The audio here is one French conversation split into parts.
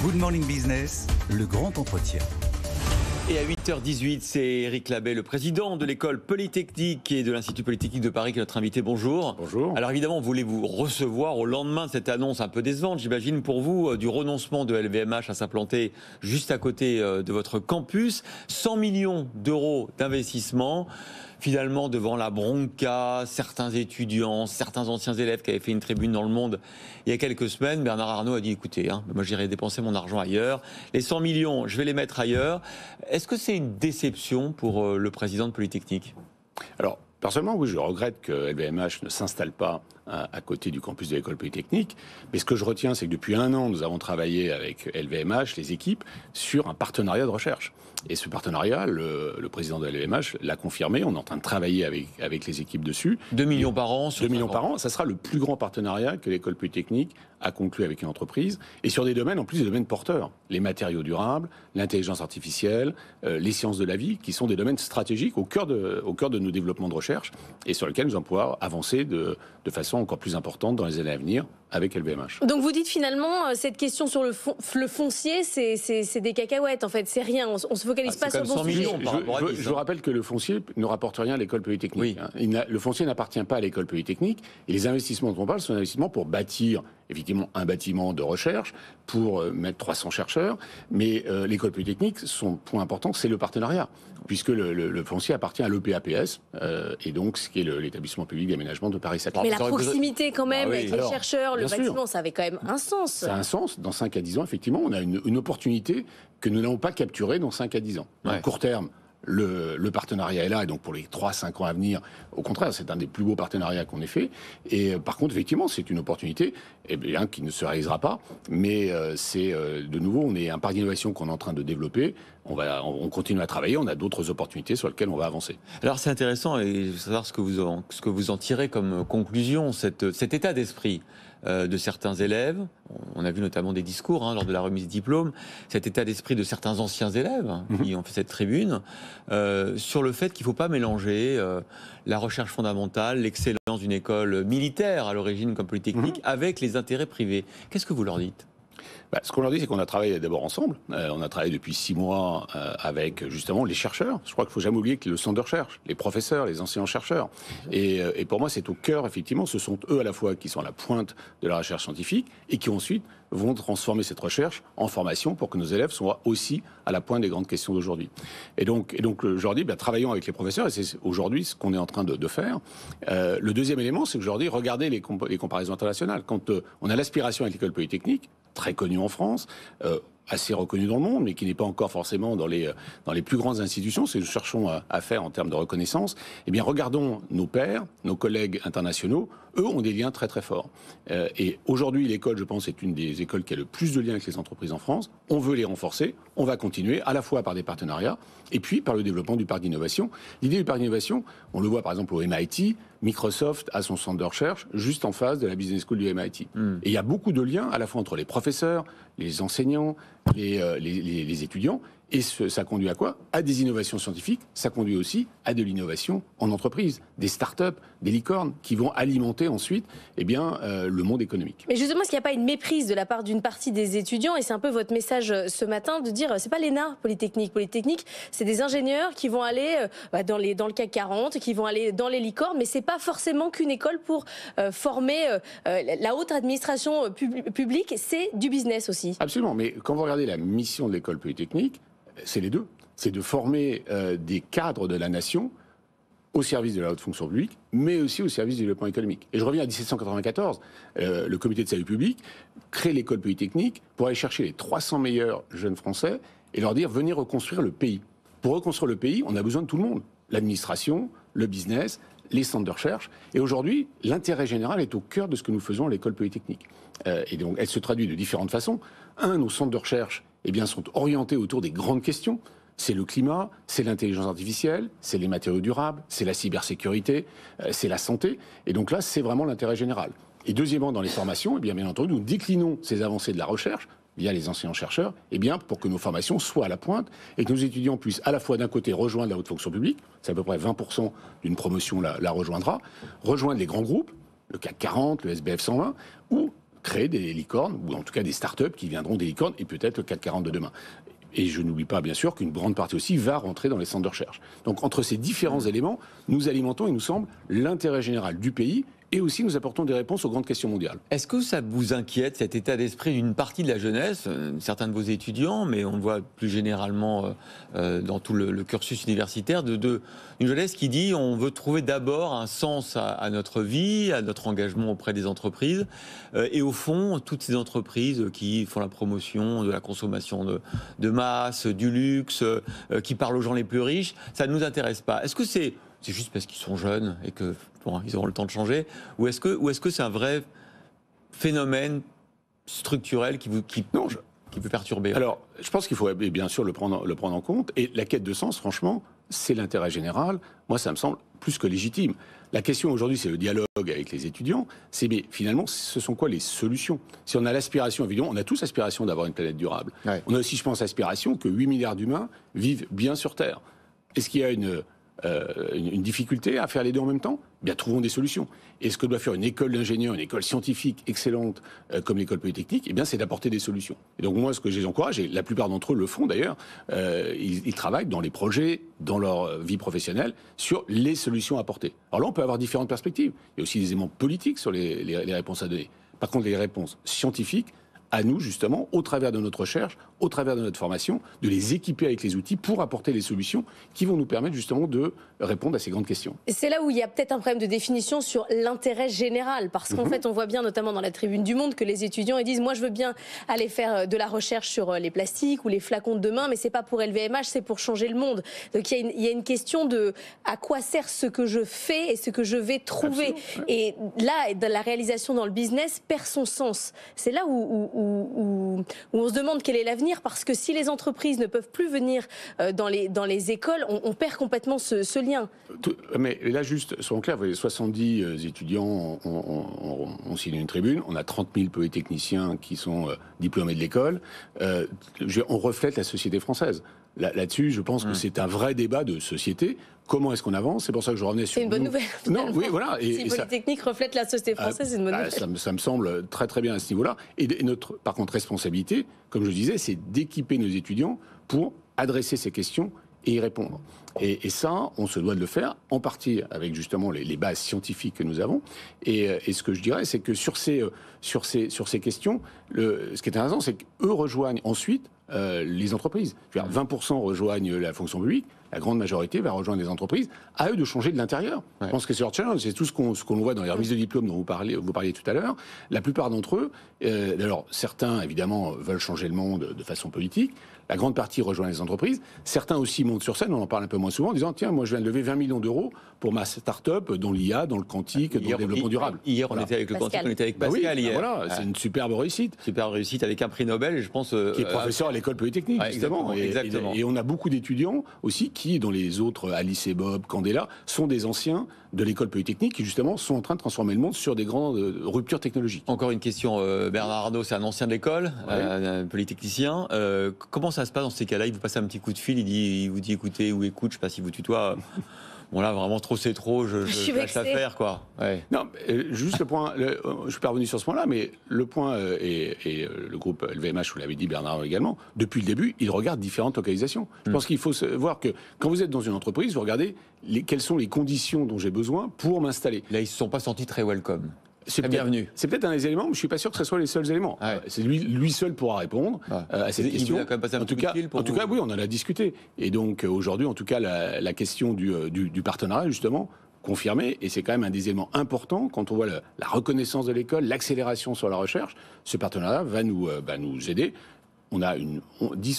Good Morning Business, le grand entretien. Et à 8h18, c'est Éric Labet, le président de l'école polytechnique et de l'Institut polytechnique de Paris, qui est notre invité. Bonjour. Bonjour. Alors évidemment, on voulait vous recevoir au lendemain de cette annonce un peu décevante, j'imagine, pour vous, du renoncement de LVMH à s'implanter juste à côté de votre campus. 100 millions d'euros d'investissement. Finalement, devant la bronca, certains étudiants, certains anciens élèves qui avaient fait une tribune dans Le Monde il y a quelques semaines, Bernard Arnault a dit, écoutez, moi j'irai dépenser mon argent ailleurs. Les 100 millions, je vais les mettre ailleurs. Est-ce que c'est une déception pour le président de Polytechnique ? Alors, personnellement, oui, je regrette que LVMH ne s'installe pas à côté du campus de l'école polytechnique. Mais ce que je retiens, c'est que depuis un an, nous avons travaillé avec LVMH, les équipes, sur un partenariat de recherche. Et ce partenariat, le président de LVMH l'a confirmé. On est en train de travailler avec les équipes dessus. 2 millions par an sur 2 millions par an. Ça sera le plus grand partenariat que l'école polytechnique a conclu avec une entreprise. Et sur des domaines, en plus, des domaines porteurs. Les matériaux durables, l'intelligence artificielle, les sciences de la vie, qui sont des domaines stratégiques au cœur de nos développements de recherche et sur lesquels nous allons pouvoir avancer de façon encore plus importante dans les années à venir avec LVMH. Donc vous dites finalement, cette question sur le foncier, c'est des cacahuètes en fait, c'est rien, on se focalise pas sur le bon sujet. Je rappelle que le foncier ne rapporte rien à l'école polytechnique. Oui. Le foncier n'appartient pas à l'école polytechnique et les investissements dont on parle sont des investissements pour bâtir effectivement un bâtiment de recherche, pour mettre 300 chercheurs, mais l'école polytechnique, son point important, c'est le partenariat, puisque le foncier appartient à l'EPAPS, et donc ce qui est l'établissement public d'aménagement de Paris-Saclay. Mais la proximité quand même avec les chercheurs, le bâtiment, sûr. ça avait quand même un sens. Ça a un sens. Dans 5 à 10 ans, effectivement, on a une opportunité que nous n'avons pas capturée dans 5 à 10 ans. À court terme, le partenariat est là, et donc pour les 3-5 ans à venir, au contraire, c'est un des plus beaux partenariats qu'on ait fait. Et par contre, effectivement, c'est une opportunité qui ne se réalisera pas, mais de nouveau, on est un parc d'innovation qu'on est en train de développer. On continue à travailler, on a d'autres opportunités sur lesquelles on va avancer. Alors c'est intéressant, et je veux savoir ce que vous en tirez comme conclusion, cet état d'esprit de certains élèves. On a vu notamment des discours lors de la remise de diplôme, cet état d'esprit de certains anciens élèves qui ont fait cette tribune, sur le fait qu'il ne faut pas mélanger la recherche fondamentale, l'excellence d'une école militaire à l'origine comme Polytechnique, avec les intérêts privés. Qu'est-ce que vous leur dites ? Ce qu'on leur dit, c'est qu'on a travaillé d'abord ensemble. On a travaillé depuis 6 mois avec justement les chercheurs. Je crois qu'il ne faut jamais oublier que le centre de recherche, les professeurs, les enseignants-chercheurs. Et pour moi, c'est au cœur, effectivement, ce sont eux à la fois qui sont à la pointe de la recherche scientifique et qui ensuite vont transformer cette recherche en formation pour que nos élèves soient aussi à la pointe des grandes questions d'aujourd'hui. Et donc je leur dis, travaillons avec les professeurs, et c'est aujourd'hui ce qu'on est en train de faire. Le deuxième élément, c'est que je leur dis, regardez les comparaisons internationales. Quand on a l'aspiration avec l'école polytechnique, très connue en France, assez reconnue dans le monde, mais qui n'est pas encore forcément dans les plus grandes institutions, c'est ce que nous cherchons à faire en termes de reconnaissance. Eh bien, regardons nos pairs, nos collègues internationaux, eux ont des liens très très forts. Et aujourd'hui, l'école, je pense, est une des écoles qui a le plus de liens avec les entreprises en France. On veut les renforcer, on va continuer, à la fois par des partenariats, et puis par le développement du parc d'innovation. L'idée du parc d'innovation, on le voit par exemple au MIT, Microsoft a son centre de recherche juste en face de la Business School du MIT. Et il y a beaucoup de liens à la fois entre les professeurs, les enseignants, les étudiants. Et ça conduit à quoi ? À des innovations scientifiques. Ça conduit aussi à de l'innovation en entreprise, des start-up, des licornes qui vont alimenter ensuite le monde économique. Mais justement, est-ce qu'il n'y a pas une méprise de la part d'une partie des étudiants ? Et c'est un peu votre message ce matin de dire, c'est pas l'ENA Polytechnique. Polytechnique, c'est des ingénieurs qui vont aller dans le CAC 40, qui vont aller dans les licornes, mais c'est pas forcément qu'une école pour former la haute administration publique, c'est du business aussi. Absolument, mais quand vous regardez la mission de l'école Polytechnique, c'est les deux. C'est de former des cadres de la nation au service de la haute fonction publique, mais aussi au service du développement économique. Et je reviens à 1794, le comité de salut public crée l'école polytechnique pour aller chercher les 300 meilleurs jeunes Français et leur dire « venez reconstruire le pays ». Pour reconstruire le pays, on a besoin de tout le monde. L'administration, le business, les centres de recherche. Et aujourd'hui, l'intérêt général est au cœur de ce que nous faisons à l'école polytechnique. Et donc, elle se traduit de différentes façons. Nos centres de recherche sont orientés autour des grandes questions. C'est le climat, c'est l'intelligence artificielle, c'est les matériaux durables, c'est la cybersécurité, c'est la santé. Et donc là, c'est vraiment l'intérêt général. Et deuxièmement, dans les formations, bien entendu, nous déclinons ces avancées de la recherche via les enseignants-chercheurs, pour que nos formations soient à la pointe et que nos étudiants puissent à la fois d'un côté rejoindre la haute fonction publique, c'est à peu près 20% d'une promotion la rejoindra, rejoindre les grands groupes, le CAC 40, le SBF 120, ou créer des licornes, ou en tout cas des startups qui viendront des licornes, et peut-être le CAC 40 de demain. Et je n'oublie pas, bien sûr, qu'une grande partie aussi va rentrer dans les centres de recherche. Donc, entre ces différents éléments, nous alimentons, il nous semble, l'intérêt général du pays, et aussi nous apportons des réponses aux grandes questions mondiales. Est-ce que ça vous inquiète, cet état d'esprit d'une partie de la jeunesse, certains de vos étudiants, mais on le voit plus généralement dans tout le cursus universitaire, une jeunesse qui dit on veut trouver d'abord un sens à notre vie, à notre engagement auprès des entreprises, et au fond, toutes ces entreprises qui font la promotion de la consommation de masse, du luxe, qui parlent aux gens les plus riches, ça ne nous intéresse pas. Est-ce que c'est juste parce qu'ils sont jeunes et que ils auront le temps de changer, ou est-ce que c'est un vrai phénomène structurel qui peut perturber? Alors, je pense qu'il faut bien sûr le prendre en compte. Et la quête de sens, franchement, c'est l'intérêt général. Moi, ça me semble plus que légitime. La question aujourd'hui, c'est le dialogue avec les étudiants. Mais finalement, ce sont quoi les solutions? Si on a l'aspiration, évidemment, on a tous l'aspiration d'avoir une planète durable. Ouais. On a aussi, je pense, l'aspiration que 8 milliards d'humains vivent bien sur Terre. Est-ce qu'il y a une difficulté à faire les deux en même temps? Bien, trouvons des solutions. Et ce que doit faire une école d'ingénieurs, une école scientifique excellente comme l'école polytechnique, eh bien, c'est d'apporter des solutions. Et donc moi, ce que je les encourage, et la plupart d'entre eux le font d'ailleurs, ils travaillent dans les projets, dans leur vie professionnelle, sur les solutions à apporter. Alors là, on peut avoir différentes perspectives. Il y a aussi des éléments politiques sur les réponses à donner. Par contre, les réponses scientifiques, à nous, justement, au travers de notre recherche, au travers de notre formation, de les équiper avec les outils pour apporter les solutions qui vont nous permettre, justement, de répondre à ces grandes questions. Et c'est là où il y a peut-être un problème de définition sur l'intérêt général, parce qu'en fait, on voit bien, notamment dans la Tribune du Monde, que les étudiants ils disent « Moi, je veux bien aller faire de la recherche sur les plastiques ou les flacons de demain, mais c'est pas pour LVMH, c'est pour changer le monde. » Donc, il y a une question de à quoi sert ce que je fais et ce que je vais trouver. Absolument. Et là, la réalisation dans le business perd son sens. C'est là où on se demande quel est l'avenir, parce que si les entreprises ne peuvent plus venir dans les écoles, on perd complètement ce lien. Mais là, juste, soyons clairs, 70 étudiants ont signé une tribune, on a 30 000 polytechniciens qui sont diplômés de l'école, on reflète la société française. Là-dessus, je pense que c'est un vrai débat de société. Comment est-ce qu'on avance? C'est pour ça que je revenais sur... C'est une bonne nouvelle. Non, oui, voilà. Si Polytechnique reflète la société française, c'est une bonne nouvelle. Ça me semble très très bien à ce niveau-là. Et notre, par contre, responsabilité, comme je disais, c'est d'équiper nos étudiants pour adresser ces questions et y répondre. Et ça, on se doit de le faire, en partie avec justement les bases scientifiques que nous avons. Et ce que je dirais, c'est que sur ces questions, ce qui est intéressant, c'est qu'eux rejoignent ensuite les entreprises. 20% rejoignent la fonction publique, la grande majorité va rejoindre les entreprises. À eux de changer de l'intérieur. Ouais. Je pense que c'est leur challenge, c'est tout ce qu'on voit dans les remises de diplômes dont vous parliez tout à l'heure. La plupart d'entre eux, alors certains évidemment veulent changer le monde de façon politique. La grande partie rejoint les entreprises. Certains aussi montent sur scène, on en parle un peu moins souvent, en disant tiens, moi je viens de lever 20 millions d'euros pour ma start-up dans l'IA, dans le quantique, dans le développement durable. Hier, on était avec le quantique, on était avec Pascal. Hier. Voilà, c'est une superbe réussite. Superbe réussite avec un prix Nobel, je pense. Qui est professeur à l'école polytechnique, justement. Exactement. Et on a beaucoup d'étudiants aussi qui, dans les autres, Alice et Bob, Candela, sont des anciens de l'école polytechnique qui, justement, sont en train de transformer le monde sur des grandes ruptures technologiques. Encore une question, Bernard Arnault, c'est un ancien de l'école, un polytechnicien. Comment ça se passe dans ces cas-là? Il vous passe un petit coup de fil, il vous dit écoutez ou écoute, je ne sais pas si vous tutoie. Bon là, vraiment trop c'est trop, je lâche l'affaire, quoi. Ouais. Non, juste le point, je suis pas revenu sur ce point-là, mais le point, et le groupe LVMH, vous l'avez dit, Bernard également, depuis le début, il regarde différentes localisations. Je pense qu'il faut voir que quand vous êtes dans une entreprise, vous regardez quelles sont les conditions dont j'ai besoin pour m'installer. Là, ils ne se sont pas sentis très welcome. C'est bienvenu. C'est peut-être un des éléments, mais je ne suis pas sûr que ce soit les seuls éléments. Ouais. C'est lui seul pourra répondre à cette question. Il a quand même passé un coup de fil pour en tout cas, oui, on en a discuté. Et donc aujourd'hui, en tout cas, la question du partenariat, justement, confirmée, et c'est quand même un des éléments importants quand on voit la reconnaissance de l'école, l'accélération sur la recherche. Ce partenariat va nous aider. On a 11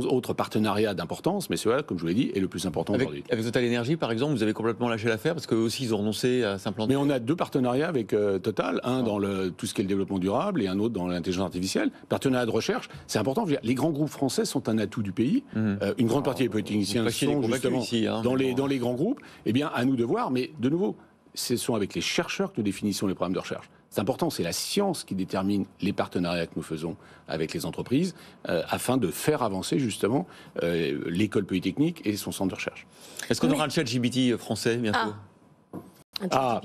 autres partenariats d'importance, mais celui-là, comme je vous l'ai dit, est le plus important aujourd'hui. Avec Total Energy, par exemple, vous avez complètement lâché l'affaire parce qu'eux aussi, ils ont renoncé à s'implanter. Mais on a 2 partenariats avec Total, un dans tout ce qui est le développement durable et un autre dans l'intelligence artificielle. Partenariat de recherche, c'est important. Les grands groupes français sont un atout du pays. Une grande partie des polytechniciens sont justement ici, dans les grands groupes. Eh bien, à nous de voir, mais de nouveau, ce sont avec les chercheurs que nous définissons les programmes de recherche. C'est important, c'est la science qui détermine les partenariats que nous faisons avec les entreprises afin de faire avancer justement l'école polytechnique et son centre de recherche. Est-ce qu'on aura un ChatGPT français bientôt ?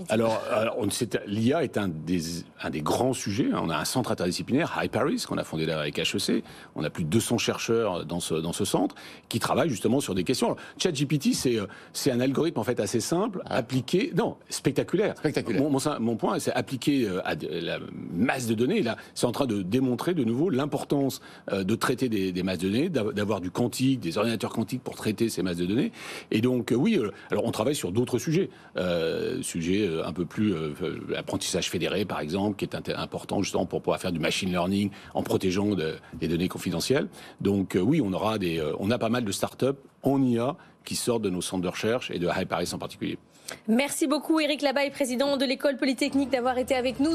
Alors, l'IA est un des grands sujets. On a un centre interdisciplinaire, HyParis, qu'on a fondé là avec HEC. On a plus de 200 chercheurs dans ce centre qui travaillent justement sur des questions. Alors, ChatGPT, c'est un algorithme en fait assez simple, appliqué, spectaculaire. Mon point, c'est appliqué à la masse de données. Là, c'est en train de démontrer de nouveau l'importance de traiter des masses de données, d'avoir du quantique, des ordinateurs quantiques pour traiter ces masses de données. Et donc, oui, alors on travaille sur d'autres sujets. Sujet un peu plus apprentissage fédéré, par exemple, qui est important justement pour pouvoir faire du machine learning en protégeant des données confidentielles. Donc, oui, on a pas mal de startups en IA qui sortent de nos centres de recherche et de HyParis en particulier. Merci beaucoup, Éric Labaye, président de l'École Polytechnique, d'avoir été avec nous.